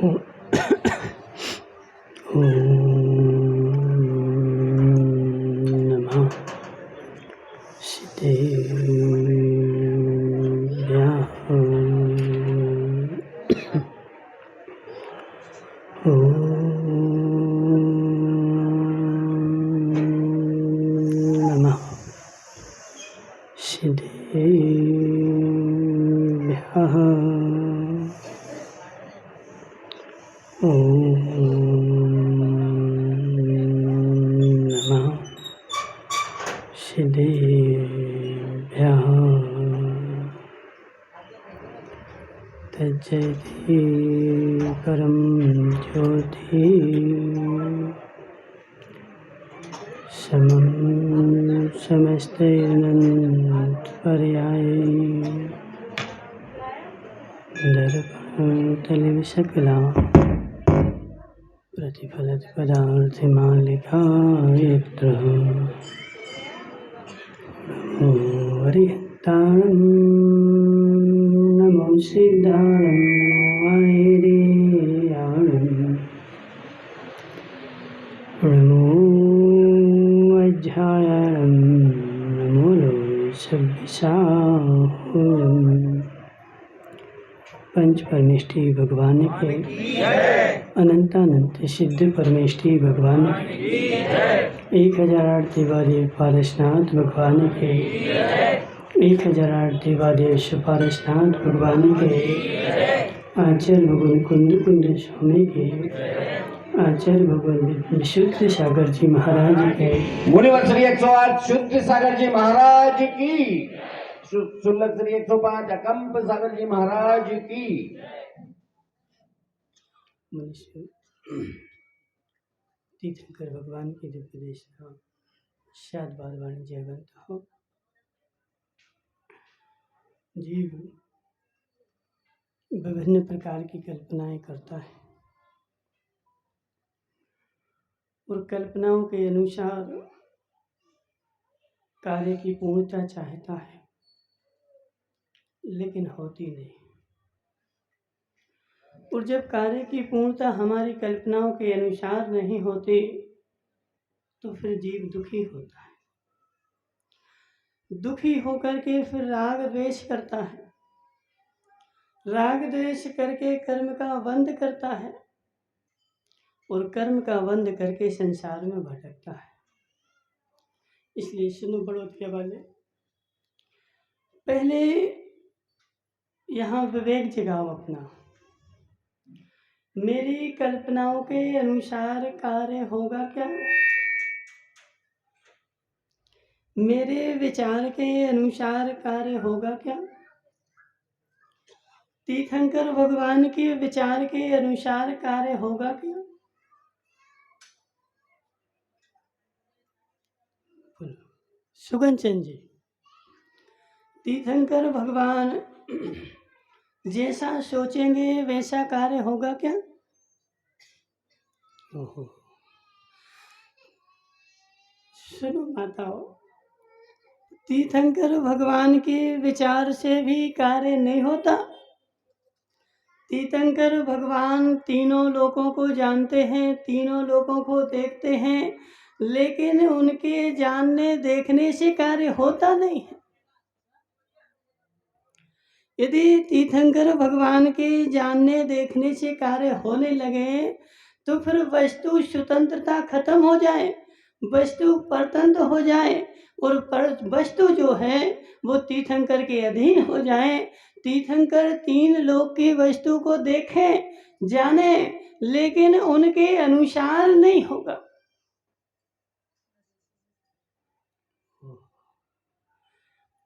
नमः सिद्धेभ्यः। नमः सिद्धेभ्यः। नमः सिद्धेभ्यः। तज्जयति परं ज्योति समं समस्तैरनन्तपर्यायै दर्पणतलिविशकला प्रतिफलति पदार्थमालिका यत्र नमो हरिहन्ताणं नमो सिद्धाणं नमो आयर्याणं नमो अध्यायाणं नमो लोसव्यसाहुरम्। पंच परमेष्टि भगवान के अनंतानंत सिद्ध परमेष्टि भगवान के 1008 देवादेव पारसनाथ भगवान के 1008 देवादेव पारसनाथ भगवान के आचार्य भगवान कुंद कुंद स्वामी के आचार्य भगवान विशुद्ध सागर जी महाराज के मुनिवर श्री 108 शुद्ध सागर जी महाराज की, शुल्लक श्री 105 अकंप सागर जी महाराज की। तीर्थंकर भगवान की दिव्य देशना शाद बार वाणी जयवंत हो। जीव विभिन्न प्रकार की कल्पनाएं करता है और कल्पनाओं के अनुसार कार्य की पूर्णता चाहता है, लेकिन होती नहीं। और जब कार्य की पूर्णता हमारी कल्पनाओं के अनुसार नहीं होती तो फिर जीव दुखी होता है। दुखी होकर के फिर राग द्वेष करता है, राग द्वेष करके कर्म का बंध करता है और कर्म का बंध करके संसार में भटकता है। इसलिए सुनो बड़ोतिया वाले, पहले यहाँ विवेक जगाओ अपना। मेरी कल्पनाओं के अनुसार कार्य होगा क्या? मेरे विचार के अनुसार कार्य होगा क्या? तीर्थंकर भगवान के विचार के अनुसार कार्य होगा क्या? सुगन चंद जी, तीर्थंकर भगवान जैसा सोचेंगे वैसा कार्य होगा क्या? ओहो, सुनो माताओ, तीर्थंकर भगवान के विचार से भी कार्य नहीं होता। तीर्थंकर भगवान तीनों लोकों को जानते हैं, तीनों लोकों को देखते हैं, लेकिन उनके जानने देखने से कार्य होता नहीं है। यदि तीर्थंकर भगवान के जानने देखने से कार्य होने लगे तो फिर वस्तु स्वतंत्रता खत्म हो जाए, वस्तु परतंत्र हो जाए और वस्तु जो है वो तीर्थंकर के अधीन हो जाए। तीर्थंकर तीन लोक की वस्तु को देखें, जाने, लेकिन उनके अनुसार नहीं होगा।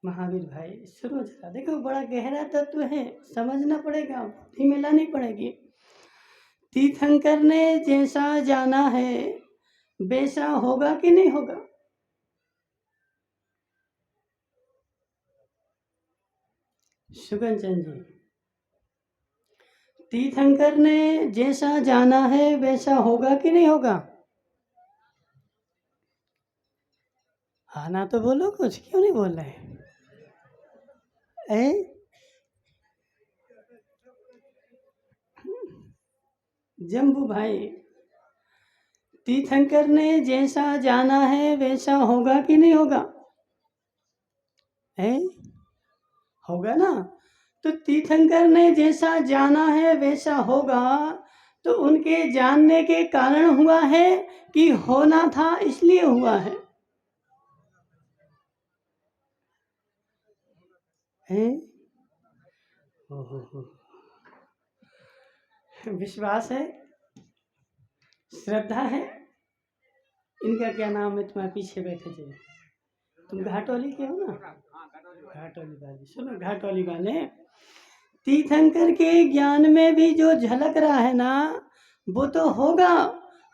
महावीर भाई सुनो जरा, देखो बड़ा गहरा तत्व है, समझना पड़ेगा, बुद्धि में लानी पड़ेगी। तीर्थंकर ने जैसा जाना है वैसा होगा कि नहीं होगा? सुगन चंद जी, तीर्थंकर ने जैसा जाना है वैसा होगा कि नहीं होगा? हाँ ना तो बोलो, कुछ क्यों नहीं बोल रहे? जम्बू भाई, तीर्थंकर ने जैसा जाना है वैसा होगा कि नहीं होगा? है, होगा ना। तो तीर्थंकर ने जैसा जाना है वैसा होगा, तो उनके जानने के कारण हुआ है कि होना था इसलिए हुआ है? हैं? हो। विश्वास है, श्रद्धा है। इनका क्या नाम है? तुम्हारे पीछे बैठे थे, तुम घाटोली के हो ना? घाटोली वाले, सुनो घाटोली वाले, तीर्थंकर के ज्ञान में भी जो झलक रहा है ना, वो तो होगा,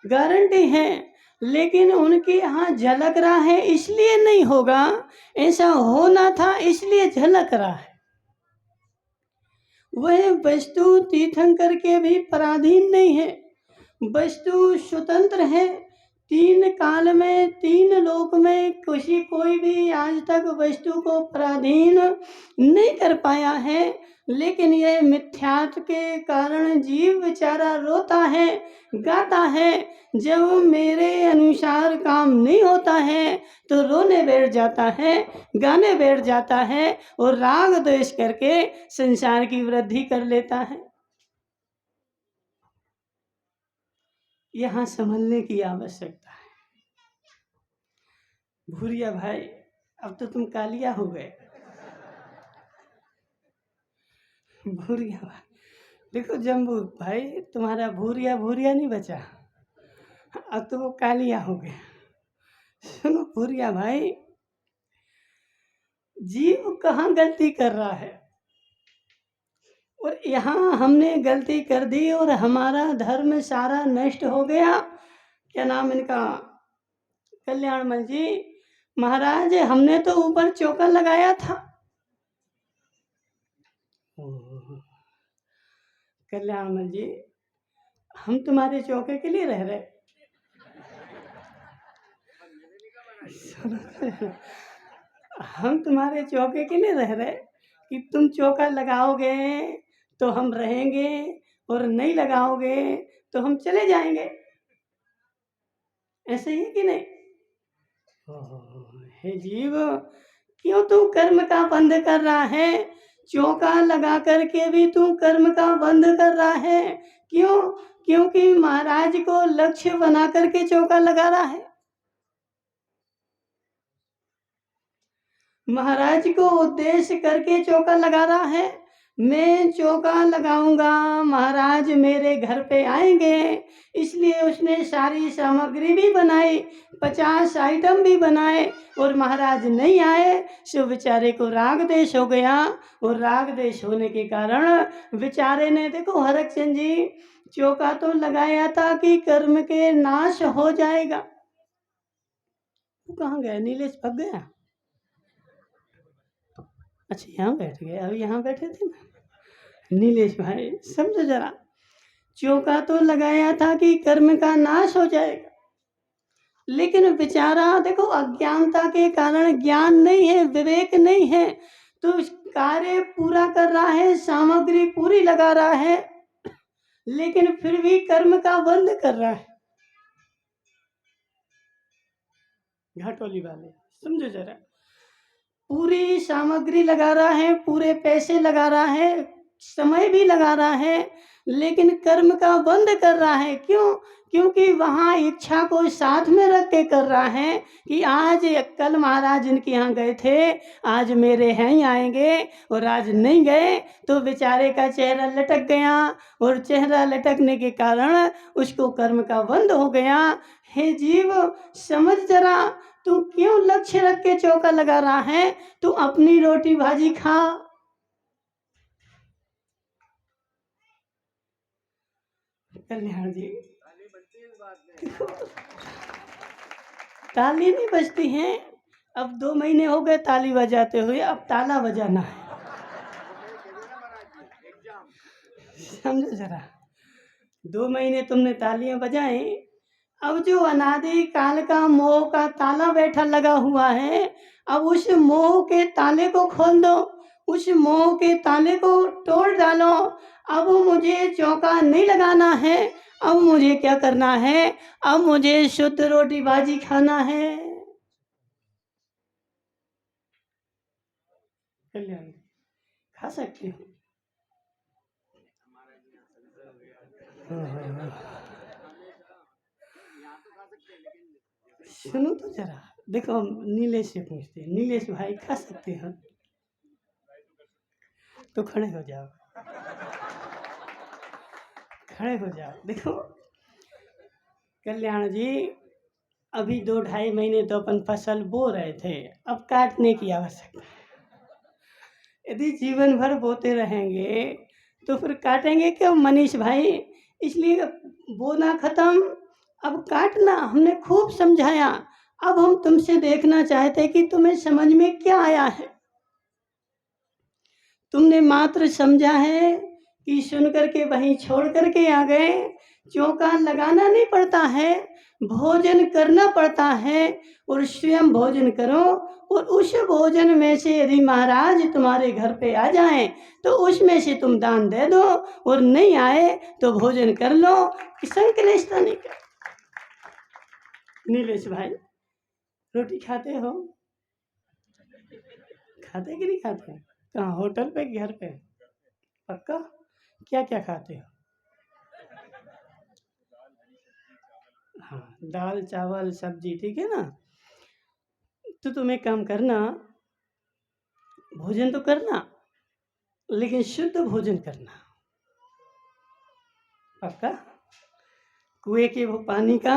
गारंटी है। लेकिन उनके यहाँ झलक रहा है इसलिए नहीं होगा, ऐसा होना था इसलिए झलक रहा है। वह वस्तु तीर्थंकर के भी पराधीन नहीं है, वस्तु स्वतंत्र है। तीन काल में, तीन लोक में कोई भी आज तक वस्तु को पराधीन नहीं कर पाया है। लेकिन यह मिथ्यात्व के कारण जीव बेचारा रोता है, गाता है। जब मेरे अनुसार काम नहीं होता है तो रोने बैठ जाता है, गाने बैठ जाता है और राग द्वेष करके संसार की वृद्धि कर लेता है। यहाँ समझने की आवश्यकता है। भूरिया भाई, अब तो तुम कालिया हो गए। भूरिया भाई, देखो जम्बू भाई, तुम्हारा भूरिया भूरिया नहीं बचा, अब तो वो कालिया हो गया। सुनो भूरिया भाई, जीव कहाँ गलती कर रहा है? और यहाँ हमने गलती कर दी और हमारा धर्म सारा नष्ट हो गया। क्या नाम इनका? कल्याणमल जी महाराज, हमने तो ऊपर चौका लगाया था। कल्याणमल जी, हम तुम्हारे चौके के लिए रह रहे। हम तुम्हारे चौके के लिए रह रहे कि तुम चौका लगाओगे तो हम रहेंगे और नहीं लगाओगे तो हम चले जाएंगे। ऐसे ही कि नहीं? हे जीव, क्यों तू कर्म का बंध कर रहा है? चौका लगा करके भी तू कर्म का बंध कर रहा है। क्यों? क्योंकि महाराज को लक्ष्य बना करके चौका लगा रहा है। महाराज को उद्देश्य करके चौका लगा रहा है। मैं चौका लगाऊंगा, महाराज मेरे घर पे आएंगे, इसलिए उसने सारी सामग्री भी बनाई, 50 आइटम भी बनाए, और महाराज नहीं आए। सो बेचारे को राग देश हो गया, और राग देश होने के कारण बेचारे ने, देखो हरकचंद जी, चौका तो लगाया था कि कर्म के नाश हो जाएगा। वो कहाँ गया? नीलेश भग गया? अच्छा, यहाँ बैठ गए, अभी यहाँ बैठे थे ना। नीलेश भाई समझो जरा, चौका तो लगाया था कि कर्म का नाश हो जाएगा, लेकिन बेचारा देखो अज्ञानता के कारण, ज्ञान नहीं है, विवेक नहीं है, तो कार्य पूरा कर रहा है, सामग्री पूरी लगा रहा है, लेकिन फिर भी कर्म का बंध कर रहा है। घाटोली वाले समझो जरा, पूरी सामग्री लगा रहा है, पूरे पैसे लगा रहा है, समय भी लगा रहा है, लेकिन कर्म का बंध कर रहा है। क्यों? क्योंकि वहाँ इच्छा को साथ में रख के कर रहा है कि आज कल महाराज इनके यहाँ गए थे, आज मेरे यहाँ ही आएंगे, और आज नहीं गए तो बेचारे का चेहरा लटक गया, और चेहरा लटकने के कारण उसको कर्म का बंध हो गया। हे जीव, समझ जरा, तू क्यों लक्ष्य रख के चौका लगा रहा है? तू अपनी रोटी भाजी खा। कल्याण जी, ताली नहीं बजती है। अब 2 महीने हो गए ताली बजाते हुए, अब ताला बजाना है। समझो जरा, 2 महीने तुमने तालियां बजाई, अब जो अनादि काल का मोह का ताला बैठा लगा हुआ है, अब उस मोह के ताले को खोल दो, उस मोह के ताले को तोड़ डालो। अब मुझे चौका नहीं लगाना है, अब मुझे क्या करना है, अब मुझे शुद्ध रोटी बाजी खाना है। कल्याण खा सकती हूँ। सुनो तो जरा, देखो हम नीलेश से पूछते हैं, नीलेश भाई खा सकते हैं? तो खड़े हो जाओ, खड़े हो जाओ। देखो कल्याण जी, अभी 2-2.5 महीने तो अपन फसल बो रहे थे, अब काटने की आवश्यकता है। यदि जीवन भर बोते रहेंगे तो फिर काटेंगे क्यों मनीष भाई? इसलिए बोना खत्म, अब काटना। हमने खूब समझाया, अब हम तुमसे देखना चाहते कि तुम्हें समझ में क्या आया है। तुमने मात्र समझा है कि सुन करके वहीं छोड़ करके आ गए। चौका लगाना नहीं पड़ता है, भोजन करना पड़ता है, और स्वयं भोजन करो। और उस भोजन में से यदि महाराज तुम्हारे घर पे आ जाएं तो उसमें से तुम दान दे दो, और नहीं आए तो भोजन कर लो, संकलेशता नहीं कर। नीलेश भाई रोटी खाते हो? खाते कि नहीं खाते? कहाँ, होटल पे कि घर पे? पक्का? क्या क्या खाते हो? हाँ, दाल चावल सब्जी, ठीक है ना। तो तुम एक काम करना, भोजन तो करना लेकिन शुद्ध भोजन करना। पक्का? कुएं के वो पानी का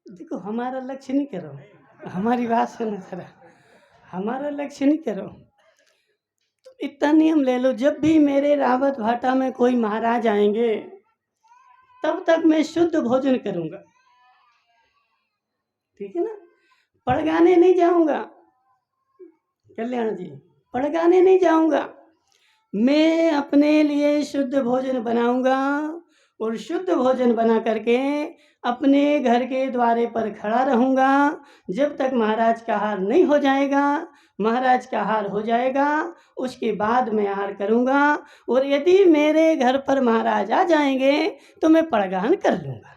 देखो, हमारा लक्ष्य नहीं करो, हमारी बात सुनो जरा, हमारा लक्ष्य नहीं करो। इतना नियम ले लो, जब भी मेरे रावत भाटा में कोई महाराज आएंगे तब तक मैं शुद्ध भोजन करूंगा, ठीक है ना। पड़गाने नहीं जाऊंगा कल्याण जी, पड़गाने नहीं जाऊंगा। मैं अपने लिए शुद्ध भोजन बनाऊंगा, और शुद्ध भोजन बना करके अपने घर के द्वारे पर खड़ा रहूंगा जब तक महाराज का हार नहीं हो जाएगा। महाराज का हार हो जाएगा उसके बाद मैं आहार करूंगा, और यदि मेरे घर पर महाराज आ जाएंगे तो मैं पड़गान कर लूंगा।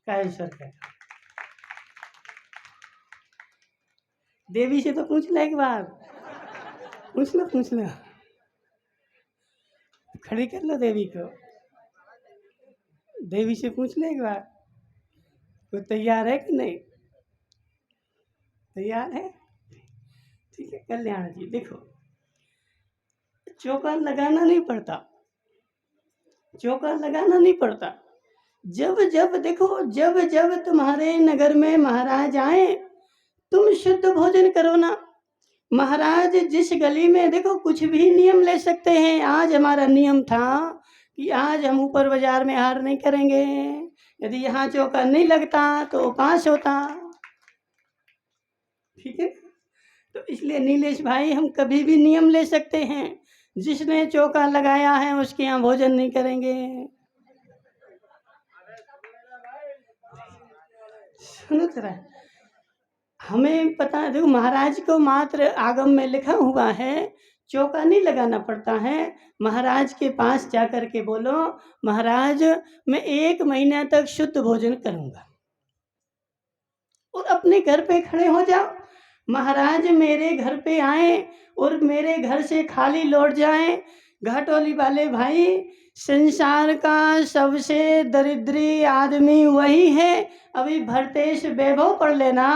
कायेश्वर का देवी से तो पूछ ले एक बार, पूछ लो, खड़ी कर लो देवी को, देवी से पूछ ले एक बार, तो तैयार है कि नहीं? तैयार है, ठीक है। कल्याण जी देखो, चौका लगाना नहीं पड़ता, चौका लगाना नहीं पड़ता। जब जब देखो, जब जब तुम्हारे नगर में महाराज आए तुम शुद्ध भोजन करो ना। महाराज जिस गली में, देखो कुछ भी नियम ले सकते हैं। आज हमारा नियम था कि आज हम ऊपर बाजार में आहार नहीं करेंगे, यदि यहाँ चौका नहीं लगता तो उपास होता, ठीक है। तो इसलिए नीलेश भाई, हम कभी भी नियम ले सकते हैं, जिसने चौका लगाया है उसके यहाँ भोजन नहीं करेंगे। सुनो जरा, हमें पता है, देखो महाराज को मात्र आगम में लिखा हुआ है, चौका नहीं लगाना पड़ता है। महाराज के पास जाकर के बोलो, महाराज मैं 1 महीना तक शुद्ध भोजन करूंगा, और अपने घर पे खड़े हो जाओ। महाराज मेरे घर पे आए और मेरे घर से खाली लौट जाएं। घाटोली वाले भाई, संसार का सबसे दरिद्री आदमी वही है। अभी भरतेश वैभव पढ़ लेना।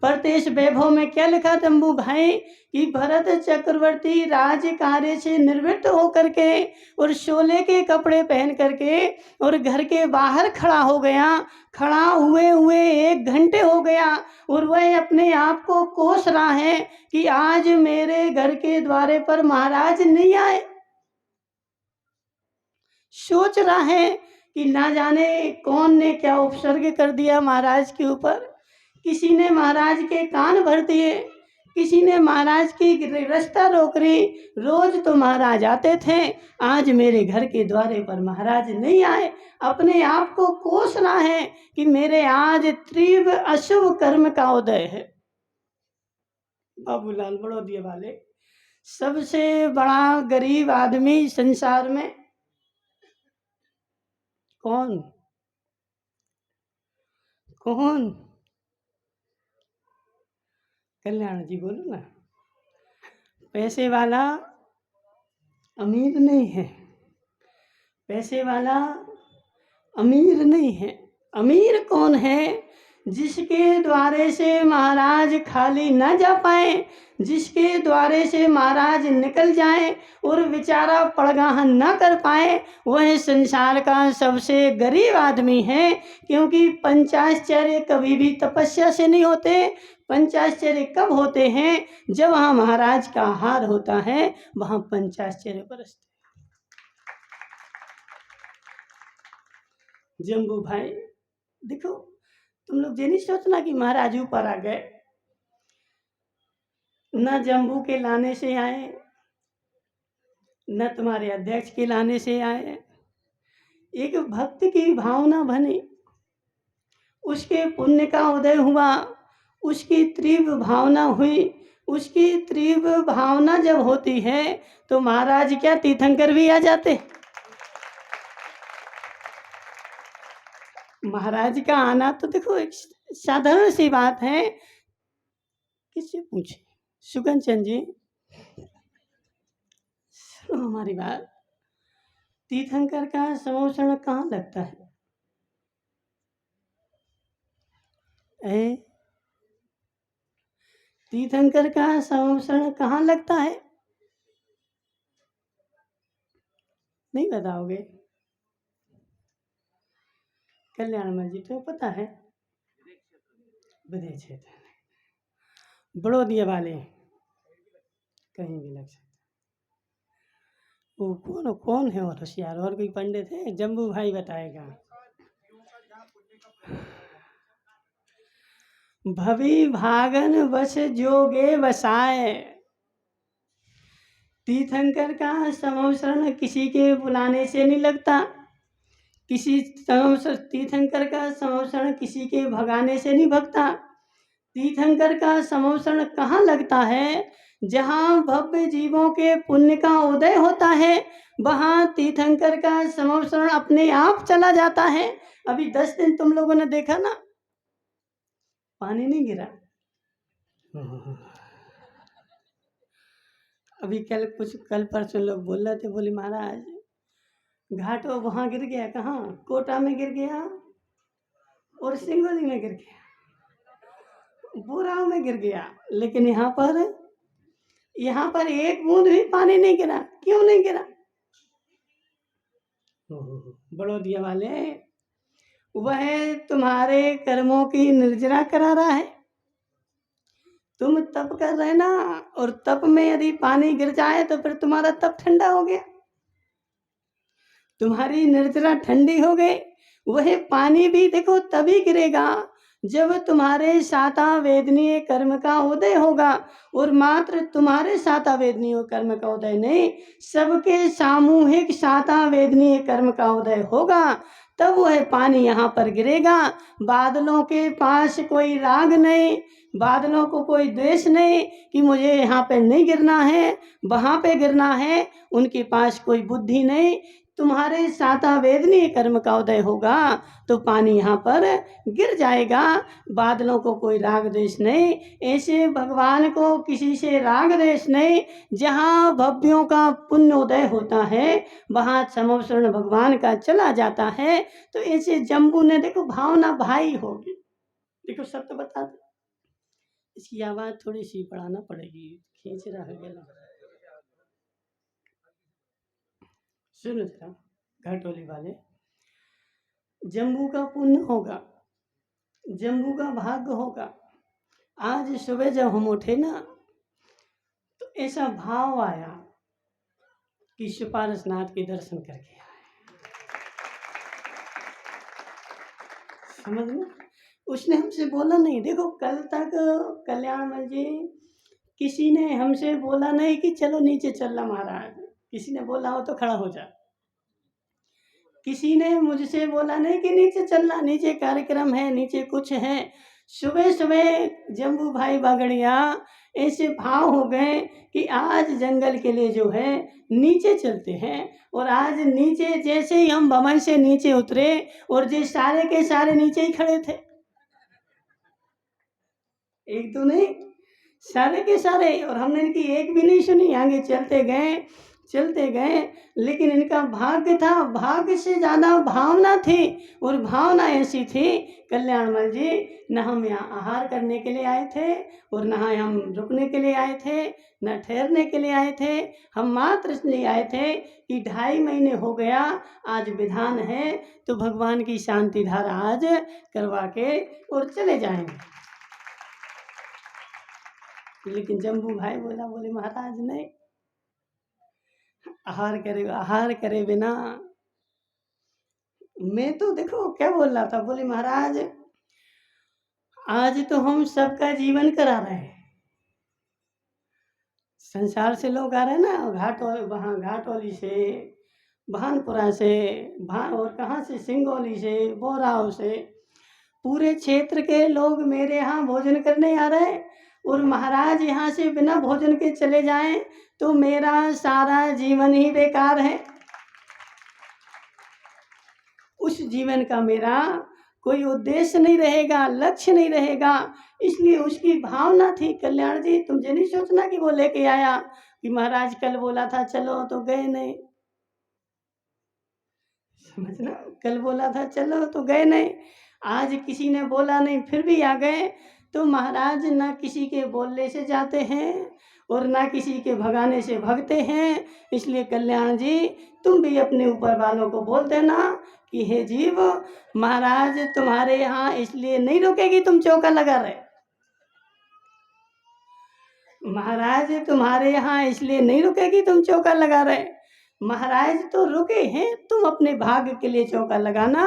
भरतेश वैभव में क्या लिखा तंबू भाई, कि भरत चक्रवर्ती राज कार्य से निवृत्त होकर के और शोले के कपड़े पहन करके और घर के बाहर खड़ा हो गया। खड़ा हुए हुए 1 घंटे हो गया, और वह अपने आप को कोस रहा है कि आज मेरे घर के द्वारे पर महाराज नहीं आए। सोच रहा है कि ना जाने कौन ने क्या उपसर्ग कर दिया महाराज के ऊपर। किसी ने महाराज के कान भर दिए, किसी ने महाराज की रास्ता रोक रही। रोज तो महाराज आते थे, आज मेरे घर के द्वारे पर महाराज नहीं आए। अपने आप को कोस रहा है कि मेरे आज तीव्र अशुभ कर्म का उदय है। बाबूलाल बड़ौदिया वाले, सबसे बड़ा गरीब आदमी संसार में कौन? कौन? कल्याण जी बोलो ना। पैसे वाला अमीर नहीं है, पैसे वाला अमीर नहीं है। अमीर कौन है? जिसके द्वारे से महाराज खाली न जा पाए, जिसके द्वारे से महाराज निकल जाए और बेचारा पड़गाहन न कर पाए, वह संसार का सबसे गरीब आदमी है। क्योंकि पंचाश्चर्य कभी भी तपस्या से नहीं होते। पंचाश्चर्य कब होते हैं? जब वहाँ महाराज का आहार होता है, वहाँ पंचाश्चर्य बरसते। जम्बू भाई देखो, तुम लोग ये नहीं सोचना कि महाराज ऊपर आ गए। न जम्बू के लाने से आए, न तुम्हारे अध्यक्ष के लाने से आए। एक भक्त की भावना बनी, उसके पुण्य का उदय हुआ, उसकी तीव्र भावना हुई। उसकी तीव्र भावना जब होती है तो महाराज क्या तीर्थंकर भी आ जाते। महाराज का आना तो देखो एक साधारण सी बात है। किससे पूछे? सुगन चंद जी सुनो हमारी बात। तीर्थंकर का समोषण कहाँ लगता है? तीर्थंकर का समोषण कहाँ लगता है? नहीं बताओगे? कल्याण जी तो पता है, विदेश क्षेत्र बड़ौदिया वाले कहीं भी लग सकता। वो कौन है और होशियार? और कोई पंडित है? जम्बू भाई बताएगा। भवि भागन वश जोगे वसाए। तीर्थंकर का समोषण किसी के बुलाने से नहीं लगता। तीर्थंकर का समोषण किसी के भगाने से नहीं भगता। तीर्थंकर का समोषण कहाँ लगता है? जहाँ भव्य जीवों के पुण्य का उदय होता है, वहाँ तीर्थंकर का समोषण अपने आप चला जाता है। अभी 10 दिन तुम लोगों ने देखा ना, पानी नहीं गिरा। अभी कल परसों लोग बोल रहे थे, बोले महाराज घाटों वहाँ गिर गया। कहाँ? कोटा में गिर गया और सिंगोली में गिर गया, बुराव में गिर गया, लेकिन यहाँ पर एक बूंद भी पानी नहीं गिरा। क्यों नहीं गिरा? बड़ौदिया वाले, वह तुम्हारे कर्मों की निर्जरा करा रहा है। तुम तप कर रहे ना, और तप में यदि पानी गिर जाए तो फिर तुम्हारा तप ठंडा हो गया, तुम्हारी निर्जरा ठंडी हो गई। वह पानी भी देखो तभी गिरेगा जब तुम्हारे साता वेदनीय कर्म का उदय होगा। और मात्र तुम्हारे साता वेदनीय कर्म का उदय नहीं, सबके सामूहिक साता वेदनीय कर्म का उदय होगा, तब वह पानी यहाँ पर गिरेगा। बादलों के पास कोई राग नहीं, बादलों को कोई द्वेष नहीं कि मुझे यहाँ पे नहीं गिरना है, वहाँ पे गिरना है। उनके पास कोई बुद्धि नहीं। तुम्हारे साता वेदनीय कर्म का उदय होगा तो पानी यहाँ पर गिर जाएगा। बादलों को कोई राग द्वेष नहीं, ऐसे भगवान को किसी से राग द्वेष नहीं। जहाँ भव्यों का पुण्य उदय होता है, वहाँ समोषण भगवान का चला जाता है। तो ऐसे जम्बू ने देखो भावना भाई होगी। देखो सत्य बता दो, इसकी आवाज थोड़ी सी बढ़ाना पड़ेगी, खींच रहा है। सुनो जरा घाटोली वाले, जम्बू का पुण्य होगा, जम्बू का भाग्य होगा। आज सुबह जब हम उठे ना, तो ऐसा भाव आया कि सुपारसनाथ के दर्शन करके आए। समझ में? उसने हमसे बोला नहीं। देखो कल तक कल्याण जी किसी ने हमसे बोला नहीं कि चलो नीचे चल रहा महाराज। किसी ने बोला हो तो खड़ा हो जा। किसी ने मुझसे बोला नहीं कि नीचे चलना, नीचे कार्यक्रम है, नीचे कुछ है। सुबह सुबह जम्बू भाई बागड़िया ऐसे भाव हो गए कि आज जंगल के लिए जो है नीचे चलते हैं। और आज नीचे जैसे ही हम भवन से नीचे उतरे और जो सारे के सारे नीचे ही खड़े थे, एक तो नहीं, सारे के सारे। और हमने इनकी एक भी नहीं सुनी, आगे चलते गए। लेकिन इनका भाग्य था, भाग्य से ज़्यादा भावना थी। और भावना ऐसी थी कल्याणमल जी, न हम यहाँ आहार करने के लिए आए थे और न हम रुकने के लिए आए थे, न ठहरने के लिए आए थे। हम मात्र इसलिए आए थे कि 2.5 महीने हो गया, आज विधान है तो भगवान की शांति धारा आज करवा के और चले जाएंगे। लेकिन जम्बू भाई बोले महाराज नहीं, आहार करे बिना। मैं तो देखो क्या बोल रहा था, बोले महाराज आज तो हम सबका जीवन करा रहे हैं। संसार से लोग आ रहे हैं ना, घाटोली से, भानपुरा से, और कहाँ से, सिंगोली से, बोराव से, पूरे क्षेत्र के लोग मेरे यहाँ भोजन करने आ रहे हैं। और महाराज यहाँ से बिना भोजन के चले जाएं तो मेरा सारा जीवन ही बेकार है। उस जीवन का मेरा कोई उद्देश्य नहीं रहेगा, लक्ष्य नहीं रहेगा। इसलिए उसकी भावना थी। कल्याण जी, तुम ये नहीं सोचना कि वो लेके आया कि महाराज कल बोला था चलो तो गए नहीं, समझना, कल बोला था चलो तो गए नहीं, आज किसी ने बोला नहीं फिर भी आ गए। तो महाराज ना किसी के बोलने से जाते हैं और ना किसी के भगाने से भगते हैं। इसलिए कल्याण जी, तुम भी अपने ऊपर वालों को बोल देना कि हे जीव, महाराज तुम्हारे यहाँ इसलिए नहीं रुकेगी तुम चौका लगा रहे, महाराज तुम्हारे यहाँ इसलिए नहीं रुकेगी तुम चौका लगा रहे। महाराज तो रुके हैं, तुम अपने भाग्य के लिए चौका लगाना।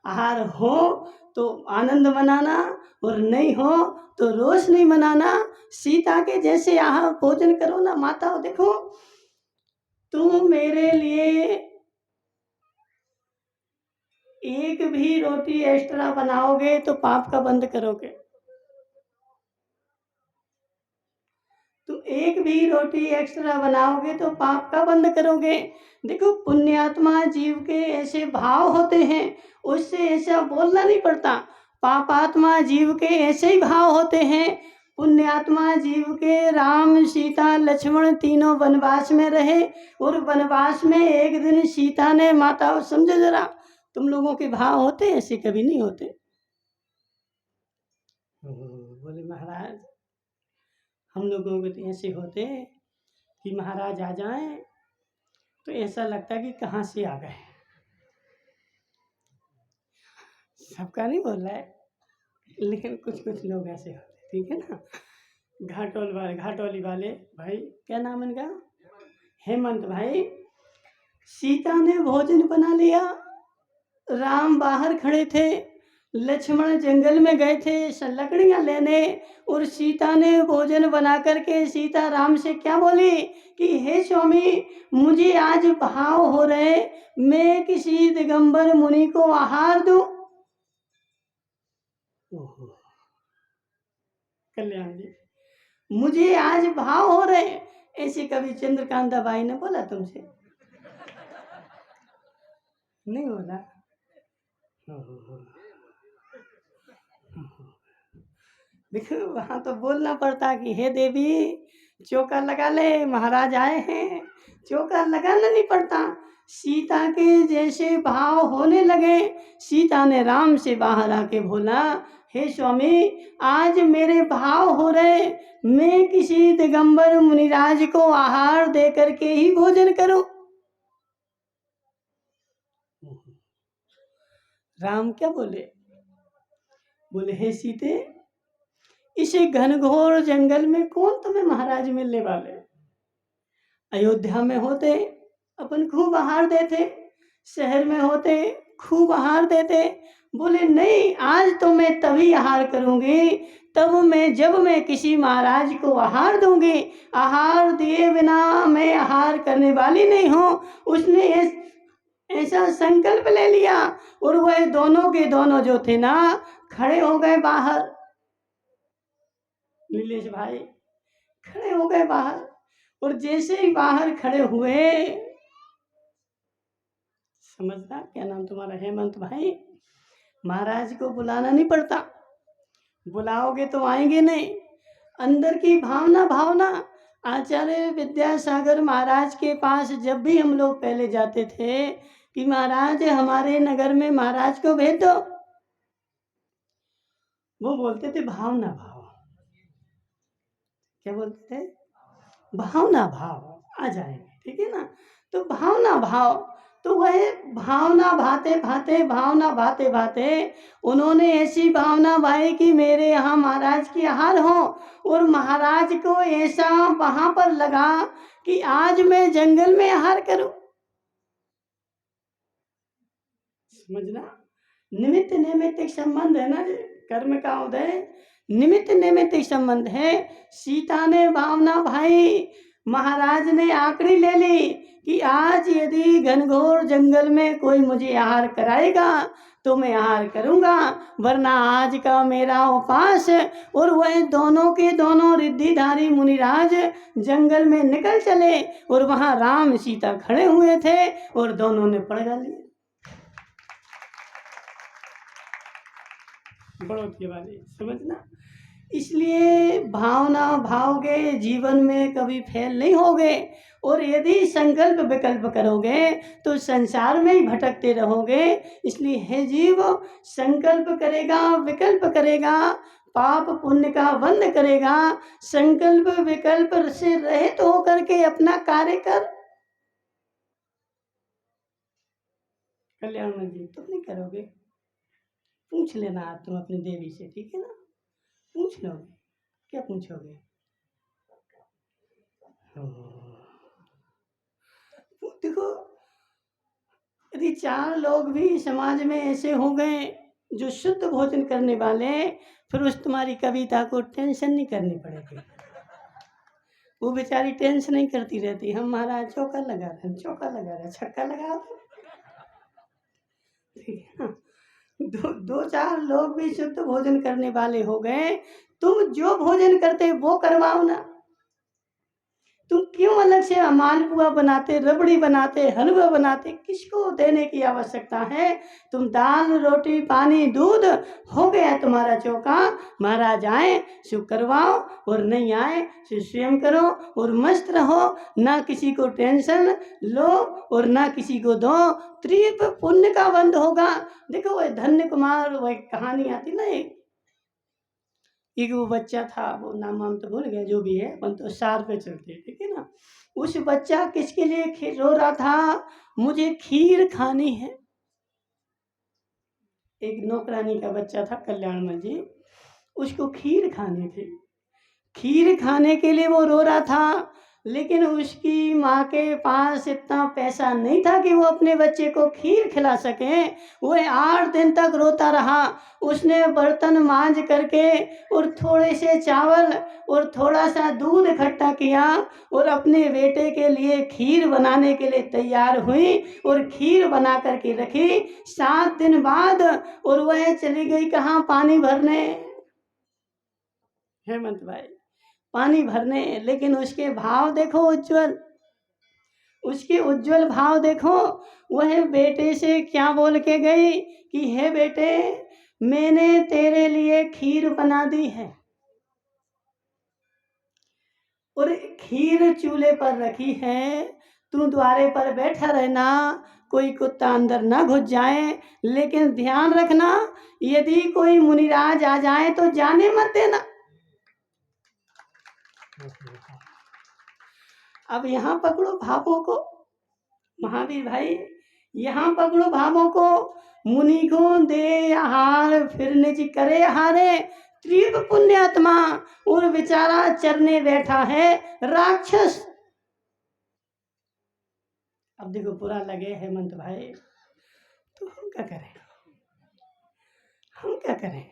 आहार हो तो आनंद मनाना और नहीं हो तो रोष नहीं मनाना। सीता के जैसे आहार भोजन करो ना। माता देखो, तुम मेरे लिए एक भी रोटी एक्स्ट्रा बनाओगे तो पाप का बंद करोगे। तुम एक भी रोटी एक्स्ट्रा बनाओगे तो पाप का बंद करोगे। देखो, पुण्यात्मा जीव के ऐसे भाव होते हैं, उससे ऐसा बोलना नहीं पड़ता। पापात्मा जीव के ऐसे ही भाव होते हैं। पुण्यात्मा जीव के राम, सीता, लक्ष्मण तीनों वनवास में रहे और वनवास में एक दिन सीता ने, माता समझो जरा, तुम लोगों के भाव होते ऐसे कभी नहीं होते। बोले महाराज हम लोगों के तो ऐसे होते कि महाराज आ जाएं तो ऐसा लगता कि कहाँ से आ गए। सबका नहीं बोल रहा है, लेकिन कुछ कुछ लोग ऐसे होते, ठीक है ना। घाटोली वाले भाई, क्या नाम इनका, हेमंत भाई। सीता ने भोजन बना लिया, राम बाहर खड़े थे, लक्ष्मण जंगल में गए थे लकड़ियाँ लेने, और सीता ने भोजन बना करके सीता राम से क्या बोली कि हे स्वामी, मुझे आज भाव हो रहे मैं किसी दिगंबर मुनि को आहार दूं। कल्याण जी, मुझे आज भाव हो रहे, ऐसे कभी चंद्रकांता बाई ने बोला तुमसे? नहीं बोला। देखो, वहां तो बोलना पड़ता कि हे देवी चौका लगा ले, महाराज आए हैं। चौका लगाना नहीं पड़ता। सीता के जैसे भाव होने लगे। सीता ने राम से बाहर आके बोला, हे स्वामी, आज मेरे भाव हो रहे मैं किसी दिगंबर मुनिराज को आहार दे करके ही भोजन करूं। राम क्या बोले? बोले हे सीते, इसे घनघोर जंगल में कौन तुम्हें महाराज मिलने वाले? अयोध्या में होते अपन खूब आहार देते, शहर में होते खूब आहार देते। बोले नहीं, आज तो मैं तभी आहार करूंगी जब मैं किसी महाराज को आहार दूंगी। आहार दिए बिना मैं आहार करने वाली नहीं हूँ। उसने ऐसा संकल्प ले लिया और वह दोनों के दोनों जो थे ना, खड़े हो गए बाहर। नीलेश भाई खड़े हो गए बाहर, और जैसे ही बाहर खड़े हुए, समझना क्या नाम तुम्हारा, हेमंत भाई, महाराज को बुलाना नहीं पड़ता, बुलाओगे तो आएंगे नहीं, अंदर की भावना भावना। आचार्य विद्यासागर महाराज के पास जब भी हम लोग पहले जाते थे कि महाराज हमारे नगर में महाराज को भेज दो, वो बोलते थे भावना भाव। क्या बोलते थे? भावना भाव, आ जाएंगे, ठीक है ना। तो भावना भाव, तो वह भावना भाते भाते, भावना भाते भाते उन्होंने ऐसी भावना भाई कि मेरे यहाँ महाराज की आहार हो, और महाराज को ऐसा वहां पर लगा कि आज मैं जंगल में आहार करूं। समझना, निमित्त नैमित्तिक संबंध है ना, कर्म का उदय निमित्त नैमित्तिक संबंध है। सीता ने भावना भाई, महाराज ने आखिरी ले ली कि आज यदि घनघोर जंगल में कोई मुझे आहार कराएगा तो मैं आहार करूंगा, वरना आज का मेरा उपास। और वह दोनों के दोनों रिद्धिधारी मुनिराज जंगल में निकल चले, और वहां राम सीता खड़े हुए थे, और दोनों ने पड़गा लिए। बढ़ोतरी वाले, समझना। इसलिए भावना भाव के जीवन में कभी फेल नहीं होगे, और यदि संकल्प विकल्प करोगे तो संसार में ही भटकते रहोगे। इसलिए हे जीव, संकल्प करेगा, विकल्प करेगा, पाप पुण्य का बंध करेगा, संकल्प विकल्प से रहित होकर के अपना कार्य कर। कल्याण जी तुम नहीं करोगे, पूछ लेना तुम अपनी देवी से, ठीक है ना, पूछ लोगे। क्या पूछोगे? देखो, यदि 4 लोग भी समाज में ऐसे हो गए जो शुद्ध भोजन करने वाले, फिर उस तुम्हारी कविता को टेंशन नहीं करनी पड़ेगी। वो बेचारी टेंशन नहीं करती रहती, हम महाराज चौका लगा रहे, चौका लगा रहे, छक्का लगा दो, ठीक है ना। 2-4 लोग भी शुद्ध भोजन करने वाले हो गए, तुम जो भोजन करते वो करवाओ ना। तुम क्यों अलग से मालपुआ बनाते, रबड़ी बनाते, हलवा बनाते, किसको देने की आवश्यकता है? तुम दाल रोटी पानी दूध हो गया तुम्हारा चौका। महाराज आए सो करवाओ, और नहीं आए सो स्वयं करो, और मस्त रहो, ना किसी को टेंशन लो और ना किसी को दो, त्रिप पुण्य का बंध होगा। देखो वह धन्य कुमार, वह कहानी आती ना, एक वो बच्चा था, वो नाम वाम तो भूल गया, जो भी है, अपन तो सार पे चलते, ठीक है ना। उस बच्चा किसके लिए रो रहा था? मुझे खीर खानी है। एक नौकरानी का बच्चा था, कल्याण जी, उसको खीर खानी थी। खीर खाने के लिए वो रो रहा था, लेकिन उसकी माँ के पास इतना पैसा नहीं था कि वो अपने बच्चे को खीर खिला सके। वो 8 दिन तक रोता रहा। उसने बर्तन मांज करके और थोड़े से चावल और थोड़ा सा दूध इकट्ठा किया, और अपने बेटे के लिए खीर बनाने के लिए तैयार हुई, और खीर बना करके रखी। 7 दिन बाद और वह चली गई कहाँ? पानी भरने। हेमंत भाई, पानी भरने, लेकिन उसके भाव देखो उज्जवल, उसके उज्जवल भाव देखो। वह बेटे से क्या बोल के गई कि हे बेटे, मैंने तेरे लिए खीर बना दी है, और खीर चूल्हे पर रखी है, तू द्वारे पर बैठा रहना, कोई कुत्ता अंदर ना घुस जाए, लेकिन ध्यान रखना यदि कोई मुनिराज आ जाए तो जाने मत देना। अब यहाँ पकड़ो भावों को, महावीर भाई, यहाँ पकड़ो भावों को। मुनि को दे आहार, फिर निज करे हारे, त्रिप पुण्यात्मा, और बेचारा चरने बैठा है राक्षस। अब देखो बुरा लगे हेमंत भाई, तो हम क्या करें? हम क्या करें?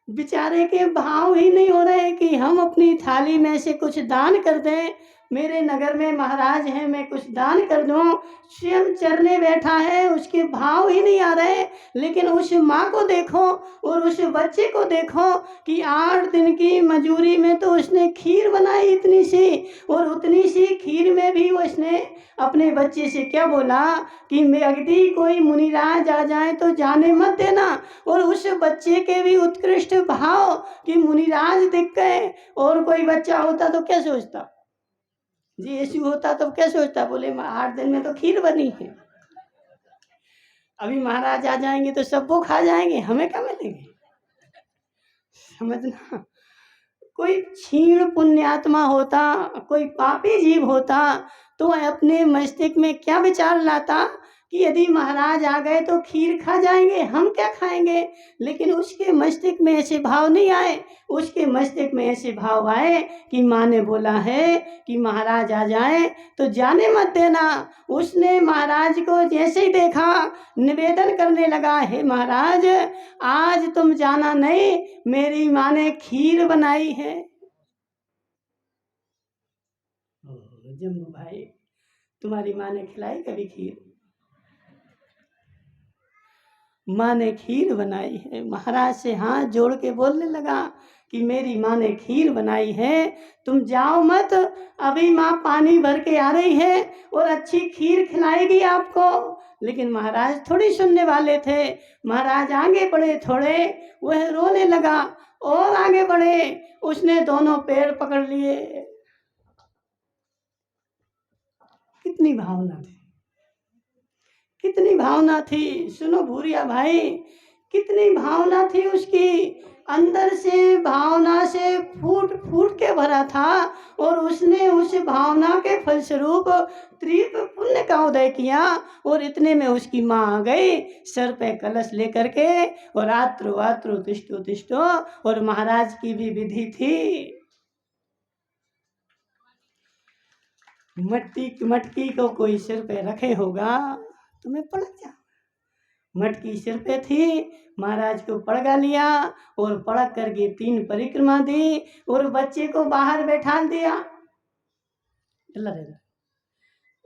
बेचारे के भाव ही नहीं हो रहे कि हम अपनी थाली में से कुछ दान कर दें। मेरे नगर में महाराज हैं, मैं कुछ दान कर दूं। स्वयं चरने बैठा है, उसके भाव ही नहीं आ रहे। लेकिन उस माँ को देखो और उस बच्चे को देखो कि 8 दिन की मजूरी में तो उसने खीर बनाई इतनी सी, और उतनी सी खीर में भी उसने अपने बच्चे से क्या बोला कि यदि कोई मुनिराज आ जाए तो जाने मत देना। और उस बच्चे के भी उत्कृष्ट भाव कि मुनिराज दिख गए। और कोई बच्चा होता तो क्या सोचता जी, यीशु होता तो क्या सोचता, बोले 8 दिन में तो खीर बनी है, अभी महाराज आ जाएंगे तो सबको खा जाएंगे, हमें क्या मिलेंगे। समझना, कोई क्षीण पुण्यात्मा होता, कोई पापी जीव होता तो वह अपने मस्तिष्क में क्या विचार लाता कि यदि महाराज आ गए तो खीर खा जाएंगे, हम क्या खाएंगे। लेकिन उसके मस्तिष्क में ऐसे भाव नहीं आए। उसके मस्तिष्क में ऐसे भाव आए कि माँ ने बोला है कि महाराज आ जाए तो जाने मत देना। उसने महाराज को जैसे ही देखा निवेदन करने लगा, हे महाराज आज तुम जाना नहीं, मेरी माँ ने खीर बनाई है। जम्मू भाई, तुम्हारी माँ ने खिलाई कभी खीर? माँ ने खीर बनाई है। महाराज से हाथ जोड़ के बोलने लगा कि मेरी माँ ने खीर बनाई है, तुम जाओ मत, अभी माँ पानी भर के आ रही है और अच्छी खीर खिलाएगी आपको। लेकिन महाराज थोड़ी सुनने वाले थे। महाराज आगे बढ़े थोड़े, वह रोने लगा और आगे बढ़े, उसने दोनों पैर पकड़ लिए। कितनी भावना थी, कितनी भावना थी। सुनो भूरिया भाई, कितनी भावना थी उसकी, अंदर से भावना से फूट फूट के भरा था। और उसने उस भावना के फलस्वरूप तीव्र पुण्य का उदय किया। और इतने में उसकी माँ आ गई सर पे कलश लेकर के, और आत्रो आत्रो तिष्ठो तिष्ठो, और महाराज की भी विधि थी। मटकी को कोई सिर पे रखे होगा तुम्हें पड़ जा। मटकी सिर पे थी, महाराज को पड़गा लिया और पड़क करके 3 परिक्रमा दी और बच्चे को बाहर बैठा दिया।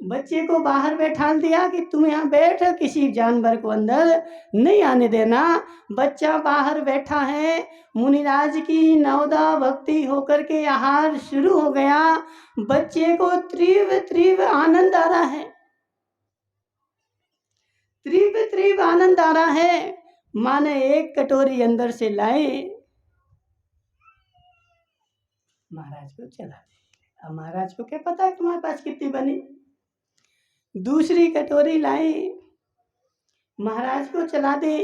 बच्चे को बाहर बैठा दिया कि तुम यहाँ बैठ, किसी जानवर को अंदर नहीं आने देना। बच्चा बाहर बैठा है, मुनिराज की नवदा भक्ति होकर के आहार शुरू हो गया। बच्चे को तीव्र तीव्र आनंद आ रहा है, तीव्र तीव्र आनंद आ रहा है। माँ ने एक कटोरी अंदर से लाई, महाराज को चला दी। अब महाराज को क्या पता है तुम्हारे पास कितनी बनी। दूसरी कटोरी लाई, महाराज को चला दे।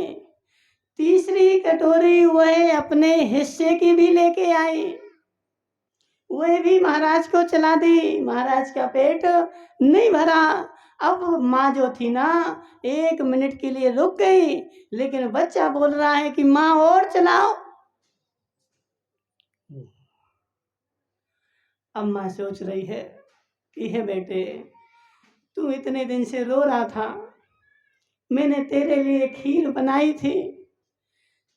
तीसरी कटोरी वह अपने हिस्से की भी लेके आई, वह भी महाराज को चला दी। महाराज का पेट नहीं भरा। अब माँ जो थी ना, 1 मिनट के लिए रुक गई, लेकिन बच्चा बोल रहा है कि माँ और चलाओ। अम्मा सोच रही है कि हे बेटे, तू इतने दिन से रो रहा था, मैंने तेरे लिए खीर बनाई थी,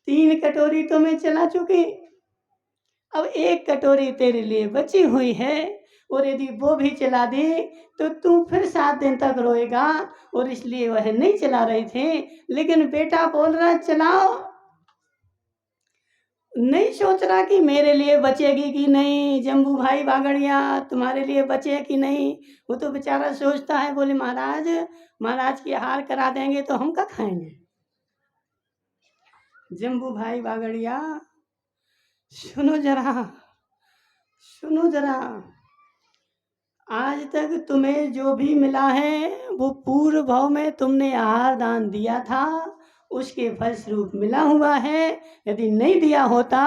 3 कटोरी तो मैं चला चुकी, अब 1 कटोरी तेरे लिए बची हुई है, और यदि वो भी चला दी तो तू फिर 7 दिन तक रोएगा। और इसलिए वह नहीं चला रही थी। लेकिन बेटा बोल रहा चलाओ, नहीं सोच रहा कि मेरे लिए बचेगी कि नहीं। जम्बू भाई बागड़िया, तुम्हारे लिए बचे कि नहीं, वो तो बेचारा सोचता है। बोले महाराज की आहार करा देंगे तो हम क्या खाएंगे। जम्बू भाई बागड़िया, सुनो जरा, आज तक तुम्हें जो भी मिला है वो पूर्व भाव में तुमने आहार दान दिया था, उसके फलस्वरूप मिला हुआ है। यदि नहीं दिया होता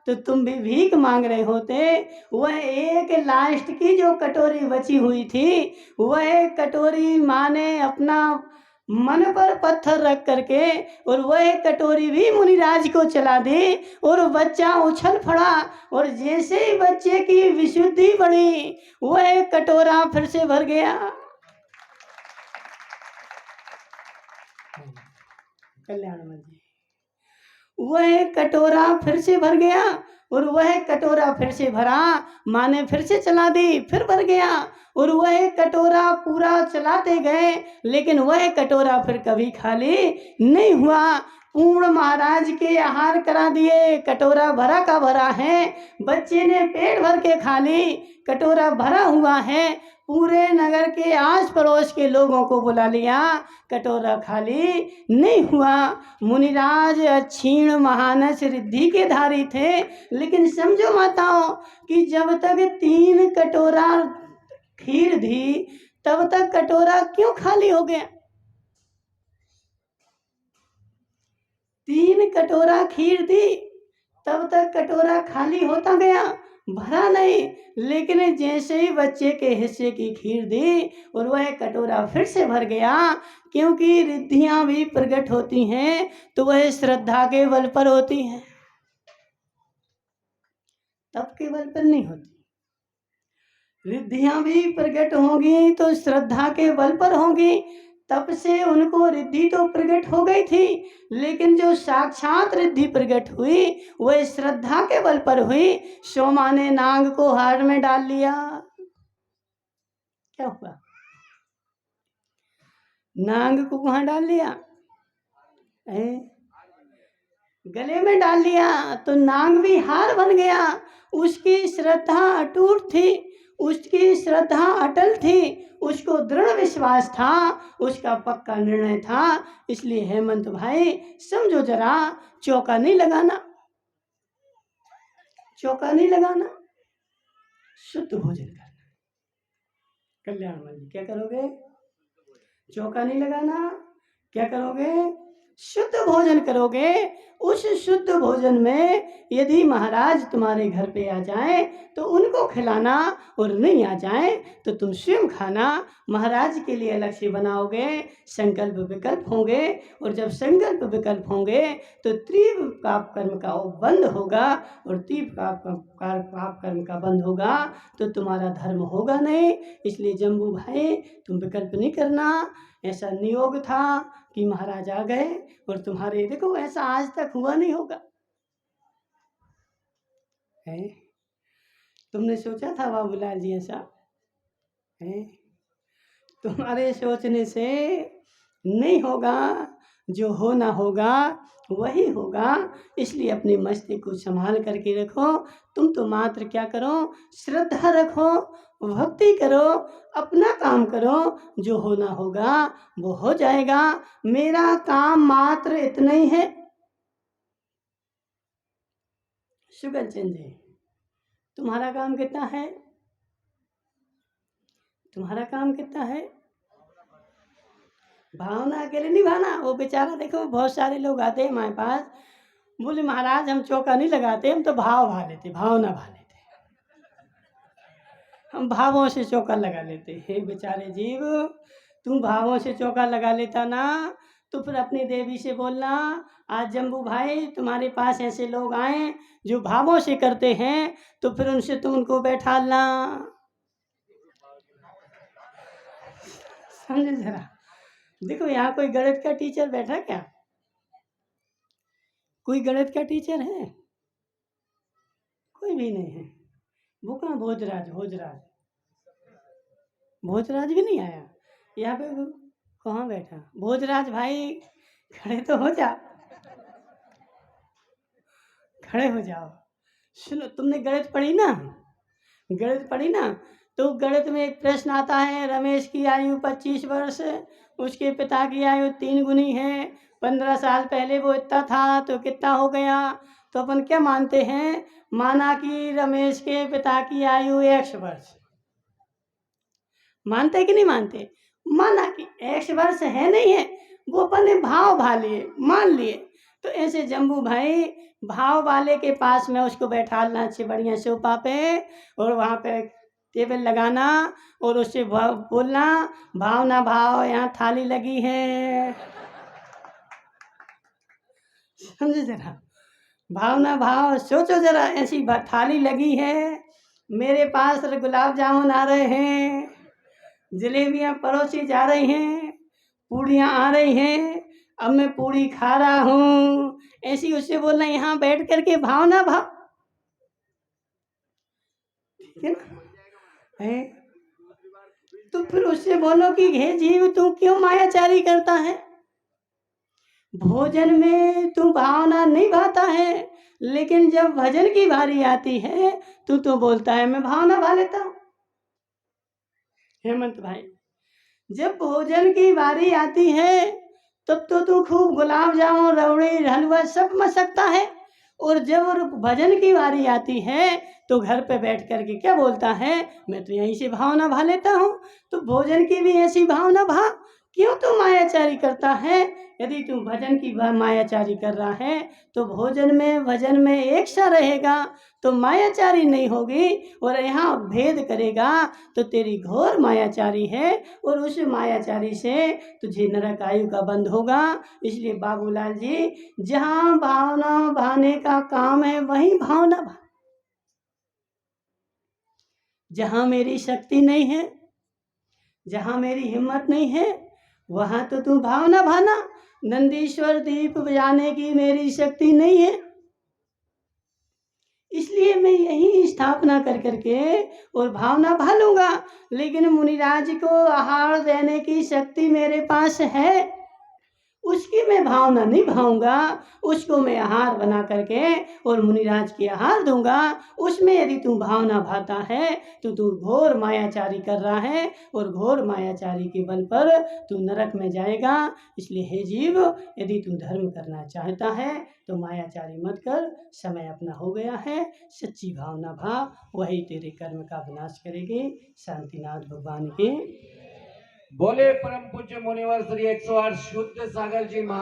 तो तुम भी भीख मांग रहे होते। वह एक लास्ट की जो कटोरी बची हुई थी, वह कटोरी माँ ने अपना मन पर पत्थर रख करके, और वह कटोरी भी मुनिराज को चला दी। और बच्चा उछल पड़ा, और जैसे ही बच्चे की विशुद्धि बढ़ी, वह कटोरा फिर से भर गया। कल्याण जी, वह कटोरा फिर से भर गया और वह कटोरा फिर से भरा, माँ ने फिर से चला दी, फिर भर गया और वह कटोरा पूरा चलाते गए, लेकिन वह कटोरा फिर कभी खाली नहीं हुआ। पूर्ण महाराज के आहार करा दिए, कटोरा भरा का भरा है, बच्चे ने पेट भर के खा ली, कटोरा भरा हुआ है। पूरे नगर के आस पड़ोस के लोगों को बुला लिया, कटोरा खाली नहीं हुआ। मुनिराज क्षीण महानस रिद्धि के धारी थे, लेकिन समझो माताओं कि जब तक 3 कटोरा खीर थी तब तक कटोरा क्यों खाली हो गया? 3 कटोरा खीर थी तब तक कटोरा खाली होता गया, भरा नहीं। लेकिन जैसे ही बच्चे के हिस्से की खीर दी और वह कटोरा फिर से भर गया, क्योंकि रिद्धियां भी प्रकट होती हैं तो वह श्रद्धा के बल पर होती हैं, तप के बल पर नहीं होती। रिद्धियां भी प्रकट होंगी तो श्रद्धा के बल पर होंगी। तब से उनको रिद्धि तो प्रकट हो गई थी, लेकिन जो साक्षात रिद्धि प्रकट हुई वह श्रद्धा के बल पर हुई। सोमा ने नाग को हार में डाल लिया, क्या हुआ? नाग को कहाँ डाल लिया? गले में डाल लिया तो नाग भी हार बन गया। उसकी श्रद्धा अटूट थी, उसकी श्रद्धा अटल थी, उसको दृढ़ विश्वास था, उसका पक्का निर्णय था। इसलिए हेमंत भाई समझो जरा, चौका नहीं लगाना, चौका नहीं लगाना, शुद्ध भोजन करना। कल्याण जी क्या करोगे? चौका नहीं लगाना, क्या करोगे? शुद्ध भोजन करोगे। उस शुद्ध भोजन में यदि महाराज तुम्हारे घर पे आ जाए तो उनको खिलाना, और नहीं आ जाए तो तुम स्वयं खाना। महाराज के लिए अलग से बनाओगे, संकल्प विकल्प होंगे, और जब संकल्प विकल्प होंगे तो तीव्र पाप कर्म का बंद होगा, और तीव्र पाप कर्म का बंद होगा तो तुम्हारा धर्म होगा नहीं। इसलिए जम्बू भाई तुम विकल्प नहीं करना। ऐसा नियोग था कि महाराज आ गए और तुम्हारे, देखो ऐसा आज तक हुआ नहीं होगा है? तुमने सोचा था बाबूलाल जी ऐसा है? तुम्हारे सोचने से नहीं होगा, जो होना होगा वही होगा। इसलिए अपनी मस्तिष्क को संभाल करके रखो। तुम तो मात्र क्या करो, श्रद्धा रखो, भक्ति करो, अपना काम करो, जो होना होगा वो हो जाएगा। मेरा काम मात्र इतना ही है। सुगन चंद जी, तुम्हारा काम कितना है? तुम्हारा काम कितना है? भावना अकेले नहीं भाना। वो बेचारा देखो, बहुत सारे लोग आते हैं हमारे पास, बोले महाराज हम चौका नहीं लगाते, हम तो भाव भा लेते, भावना भा लेते, हम भावों से चौका लगा लेते। हे बेचारे जीव, तुम भावों से चौका लगा लेता ना तो फिर अपनी देवी से बोलना, आज जम्बू भाई तुम्हारे पास ऐसे लोग आए जो भावों से करते हैं, तो फिर उनसे तुम उनको बैठालना। समझे जरा। देखो यहाँ कोई गणित का टीचर बैठा क्या? कोई गणित का टीचर है? कोई भी नहीं है। वो कहाँ? भोजराज, भोजराज, भोजराज भी नहीं आया यहाँ पे। कहाँ बैठा भोजराज भाई? खड़े तो हो जा, खड़े हो जाओ। सुनो, तुमने गणित पढ़ी ना? गणित पढ़ी ना? तो गणित में एक प्रश्न आता है, रमेश की आयु 25 वर्ष, उसके पिता की आयु 3 गुनी है, 15 साल पहले वो इतना था तो कितना हो गया? तो अपन क्या मानते हैं? माना कि रमेश के पिता की आयु 100 वर्ष। मानते कि नहीं मानते? माना कि 100 वर्ष है नहीं है, वो अपन ने भाव भा लिए, मान लिए। तो ऐसे जम्बू भाई भाव वाले के पास में उसको बैठालना अच्छे बढ़िया सोफा पे, और वहाँ पे टेबल लगाना, और उससे बोलना, भाव ना भाव, यहाँ थाली लगी है। समझे जरा, भाव ना भाव, सोचो जरा, ऐसी थाली लगी है, मेरे पास गुलाब जामुन आ रहे हैं, जलेबियाँ परोसी जा रही हैं, पूड़ियाँ आ रही हैं, अब मैं पूड़ी खा रहा हूँ, ऐसी उससे बोलना यहाँ बैठ करके भावना भाव, ठीक है ना। है तो फिर उससे बोलो कि हे जीव तू क्यों मायाचारी करता है, भोजन में तू भावना नहीं भाता है, लेकिन जब भजन की बारी आती है तो बोलता है मैं भावना भा लेता हूँ। हेमंत भाई, जब भोजन की बारी आती है तब तो तू खूब गुलाब जामुन रबड़ी हलवा सब मसकता है, और जब भजन की बारी आती है तो घर पे बैठ करके क्या बोलता है, मैं तो यहीं से भावना भा लेता हूँ। तो भोजन की भी ऐसी भावना भा, क्यों तू मायाचारी करता है। यदि तू भजन की मायाचारी कर रहा है तो भोजन में भजन में एक सा रहेगा तो मायाचारी नहीं होगी, और यहाँ भेद करेगा तो तेरी घोर मायाचारी है, और उस मायाचारी से तुझे नरक आयु का बंध होगा। इसलिए बाबूलाल जी, जहाँ भावना भाने का काम है वहीं भावना भा, जहाँ मेरी शक्ति नहीं है, जहाँ मेरी हिम्मत नहीं है वहाँ तो तू भावना भाना। नंदीश्वर दीप बजाने की मेरी शक्ति नहीं है, इसलिए मैं यही स्थापना कर करके और भावना भालूंगा, लेकिन मुनिराज को आहार देने की शक्ति मेरे पास है, उसकी मैं भावना नहीं भाऊंगा, उसको मैं आहार बना करके और मुनिराज की आहार दूंगा। उसमें यदि तू भावना भाता है तो तू घोर मायाचारी कर रहा है, और घोर मायाचारी के बल पर तू नरक में जाएगा। इसलिए हे जीव, यदि तू धर्म करना चाहता है तो मायाचारी मत कर, समय अपना हो गया है। सच्ची भावना भाव, वही तेरे कर्म का विनाश करेगी। शांतिनाथ भगवान की बोले परम पूज्य मुनिवर श्री 108 शुद्ध सागर जी महाराज।